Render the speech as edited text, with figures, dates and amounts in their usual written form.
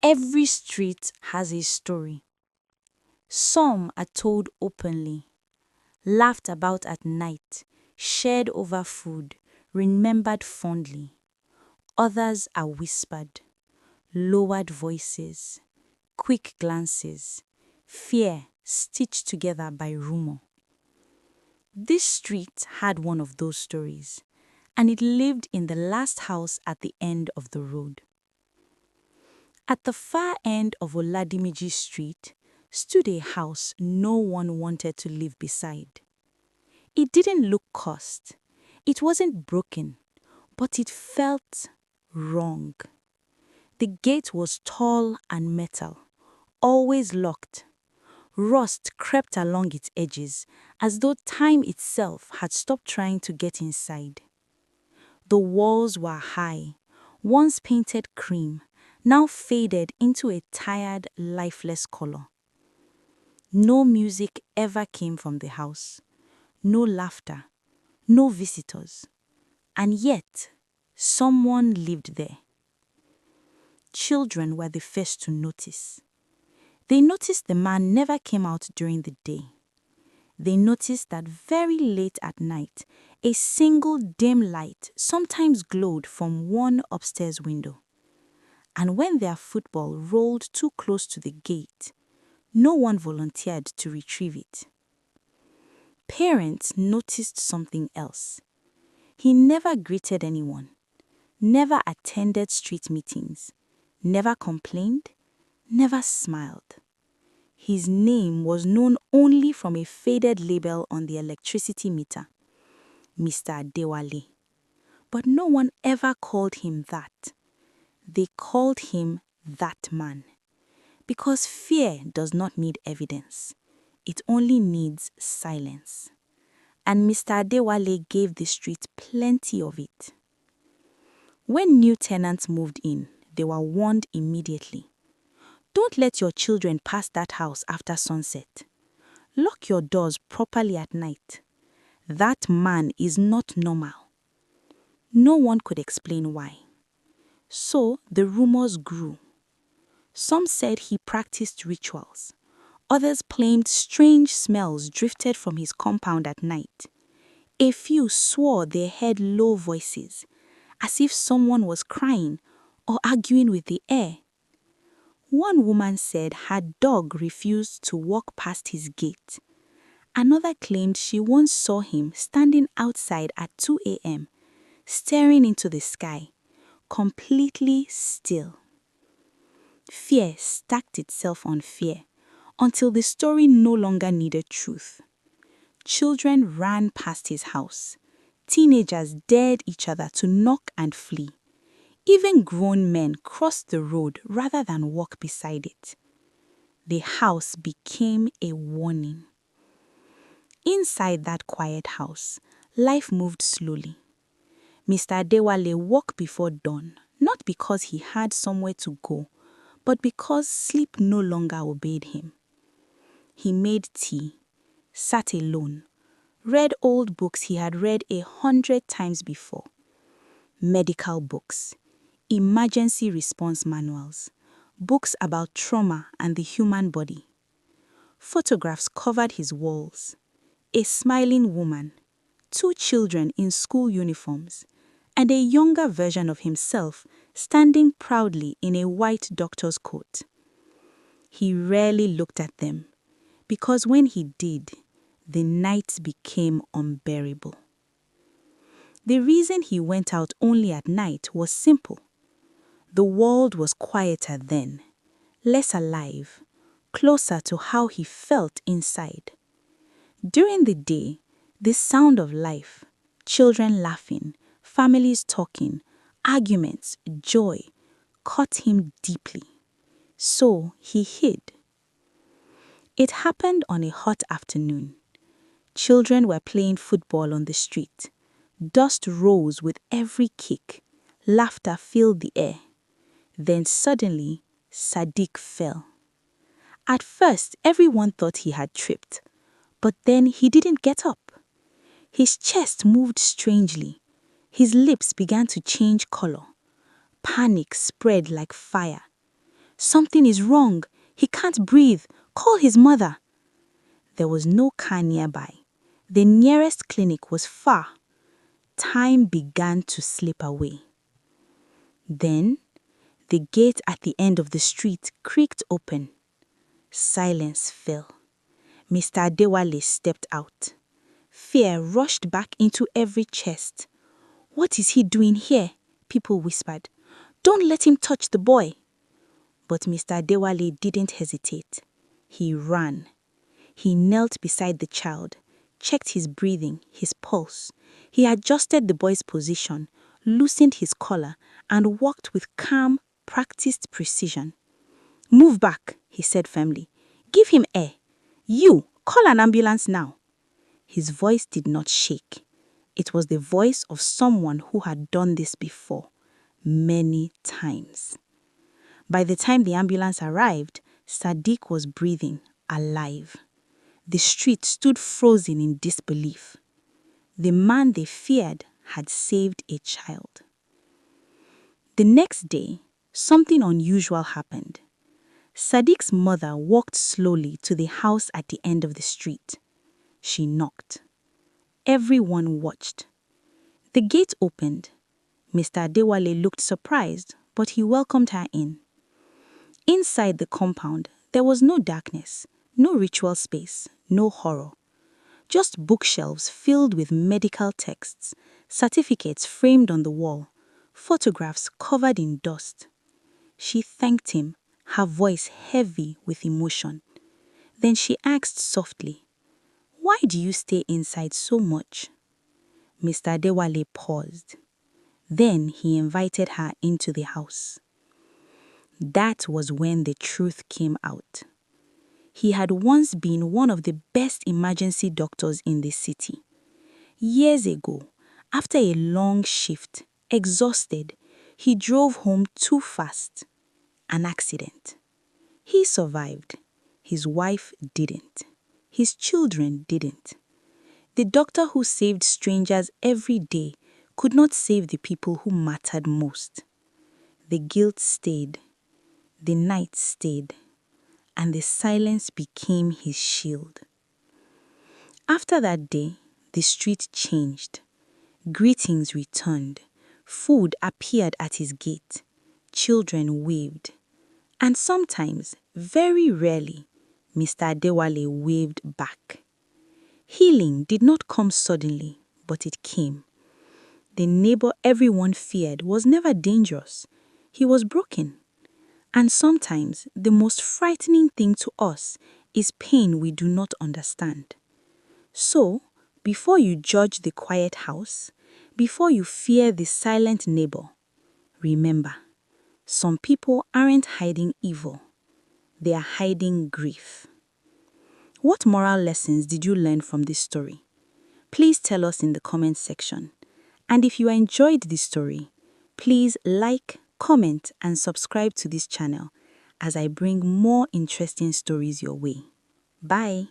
Every street has a story. Some are told openly, laughed about at night, shared over food, remembered fondly. Others are whispered, lowered voices, quick glances, fear stitched together by rumor. This street had one of those stories, and it lived in the last house at the end of the road. At the far end of Oladimeji Street stood a house no one wanted to live beside. It didn't look cursed. It wasn't broken, but it felt wrong. The gate was tall and metal, always locked. Rust crept along its edges as though time itself had stopped trying to get inside. The walls were high, once painted cream, now faded into a tired, lifeless color. No music ever came from the house, no laughter, no visitors, and yet someone lived there. Children were the first to notice. They noticed the man never came out during the day. They noticed that very late at night, a single dim light sometimes glowed from one upstairs window. And when their football rolled too close to the gate, no one volunteered to retrieve it. Parents noticed something else. He never greeted anyone, never attended street meetings, never complained, never smiled. His name was known only from a faded label on the electricity meter, Mr. Adewale. But no one ever called him that. They called him that man. Because fear does not need evidence. It only needs silence. And Mr. Adewale gave the street plenty of it. When new tenants moved in, they were warned immediately. Don't let your children pass that house after sunset. Lock your doors properly at night. That man is not normal. No one could explain why. So the rumors grew. Some said he practiced rituals. Others claimed strange smells drifted from his compound at night. A few swore they heard low voices, as if someone was crying or arguing with the air. One woman said her dog refused to walk past his gate. Another claimed she once saw him standing outside at 2 a.m., staring into the sky, completely still. Fear stacked itself on fear until the story no longer needed truth. Children ran past his house. Teenagers dared each other to knock and flee. Even grown men crossed the road rather than walk beside it. The house became a warning. Inside that quiet house, life moved slowly. Mr. Adewale woke before dawn, not because he had somewhere to go, but because sleep no longer obeyed him. He made tea, sat alone, read old books he had read 100 times before. Medical books, emergency response manuals, books about trauma and the human body. Photographs covered his walls. A smiling woman, 2 children in school uniforms, and a younger version of himself standing proudly in a white doctor's coat. He rarely looked at them, because when he did, the night became unbearable. The reason he went out only at night was simple. The world was quieter then, less alive, closer to how he felt inside. During the day, the sound of life, children laughing, families talking, arguments, joy, caught him deeply. So he hid. It happened on a hot afternoon. Children were playing football on the street. Dust rose with every kick. Laughter filled the air. Then suddenly, Sadiq fell. At first, everyone thought he had tripped. But then he didn't get up. His chest moved strangely. His lips began to change color. Panic spread like fire. "Something is wrong. He can't breathe. Call his mother." There was no car nearby. The nearest clinic was far. Time began to slip away. Then, the gate at the end of the street creaked open. Silence fell. Mr. Adewale stepped out. Fear rushed back into every chest. "What is he doing here?" people whispered. "Don't let him touch the boy." But Mr. Adewale didn't hesitate. He ran. He knelt beside the child, checked his breathing, his pulse. He adjusted the boy's position, loosened his collar, and walked with calm, practiced precision. "Move back," he said firmly. "Give him air. You, call an ambulance now." His voice did not shake. It was the voice of someone who had done this before, many times. By the time the ambulance arrived, Sadiq was breathing, alive. The street stood frozen in disbelief. The man they feared had saved a child. The next day, something unusual happened. Sadiq's mother walked slowly to the house at the end of the street. She knocked. Everyone watched. The gate opened. Mr. Adewale looked surprised, but he welcomed her in. Inside the compound, there was no darkness, no ritual space, no horror. Just bookshelves filled with medical texts, certificates framed on the wall, photographs covered in dust. She thanked him, her voice heavy with emotion. Then she asked softly, "Why do you stay inside so much?" Mr. Adewale paused. Then he invited her into the house. That was when the truth came out. He had once been one of the best emergency doctors in the city. Years ago, after a long shift, exhausted, he drove home too fast. An accident. He survived. His wife didn't. His children didn't. The doctor who saved strangers every day could not save the people who mattered most. The guilt stayed. The night stayed. And the silence became his shield. After that day, the street changed. Greetings returned. Food appeared at his gate. Children waved. And sometimes, very rarely, Mr. Adewale waved back. Healing did not come suddenly, but it came. The neighbor everyone feared was never dangerous. He was broken. And sometimes, the most frightening thing to us is pain we do not understand. So, before you judge the quiet house, before you fear the silent neighbor, remember, some people aren't hiding evil. They are hiding grief. What moral lessons did you learn from this story? Please tell us in the comment section. And if you enjoyed this story, please like, comment, and subscribe to this channel as I bring more interesting stories your way. Bye.